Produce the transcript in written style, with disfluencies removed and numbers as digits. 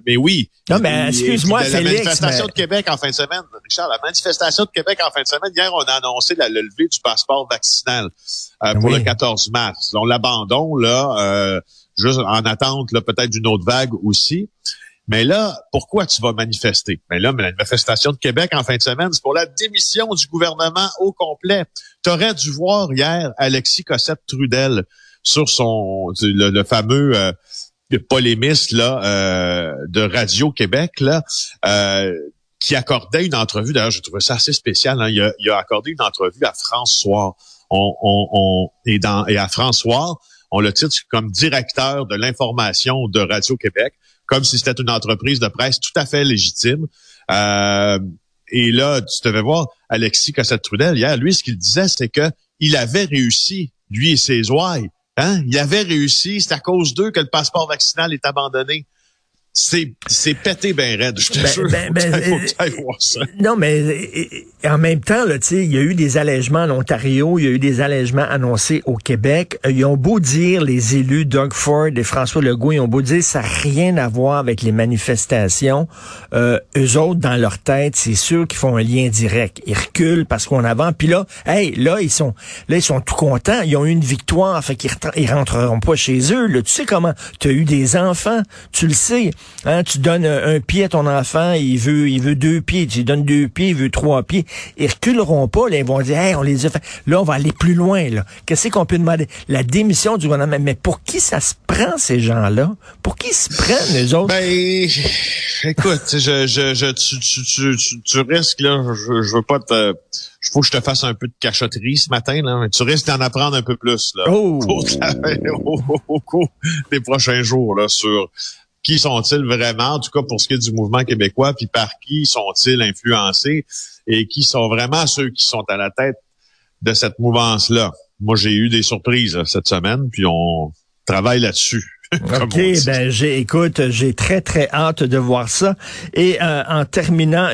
Mais oui. Non, mais excuse-moi, la Félix. manifestation de Québec en fin de semaine, Richard, la manifestation de Québec en fin de semaine, hier, on a annoncé le lever du passeport vaccinal pour le 14 mars. On l'abandonne, là, juste en attente, là, peut-être d'une autre vague aussi. Mais là, pourquoi tu vas manifester? Mais là, la manifestation de Québec en fin de semaine, c'est pour la démission du gouvernement au complet. T'aurais dû voir hier Alexis Cossette-Trudel sur le fameux polémiste là de Radio-Québec là, qui accordait une entrevue. D'ailleurs, je trouvais ça assez spécial. Hein. Il a accordé une entrevue à France Soir. Et à France Soir, on le titre comme directeur de l'information de Radio-Québec, comme si c'était une entreprise de presse tout à fait légitime. Et là, tu devais voir Alexis Cossette-Trudel hier. Lui, ce qu'il disait, c'était que il avait réussi, lui et ses ouailles. Hein? Il avait réussi. C'est à cause d'eux que le passeport vaccinal est abandonné. C'est pété ben raide, je te jure. Faut que t'ailles voir ça. Non, mais en même temps, là, tu sais, il y a eu des allègements en Ontario, il y a eu des allègements annoncés au Québec. Ils ont beau dire, les élus, Doug Ford et François Legault, ils ont beau dire, ça n'a rien à voir avec les manifestations. Eux autres, dans leur tête, c'est sûr qu'ils font un lien direct. Ils reculent parce qu'on avance. Puis là, ils sont tout contents. Ils ont eu une victoire, fait qu'ils rentreront pas chez eux. Là, tu sais comment? Tu as eu des enfants, tu le sais. Hein, tu donnes un pied à ton enfant, il veut 2 pieds, tu lui donnes 2 pieds, il veut 3 pieds. Ils reculeront pas, là, ils vont dire, on les a fait. Là, on va aller plus loin, là. Qu'est-ce qu'on peut demander? La démission du gouvernement. Mais pour qui ça se prend, ces gens-là? Pour qui se prennent, les autres? Ben, écoute, tu risques, là, je veux pas faut que je te fasse un peu de cachotterie ce matin, là. Mais tu risques d'en apprendre un peu plus, là. Au cours des prochains jours, là, sur qui sont-ils vraiment, en tout cas pour ce qui est du mouvement québécois, puis par qui sont-ils influencés et qui sont vraiment ceux qui sont à la tête de cette mouvance-là. Moi, j'ai eu des surprises là, cette semaine, puis on travaille là-dessus. OK, ben j'ai très, très hâte de voir ça. Et en terminant,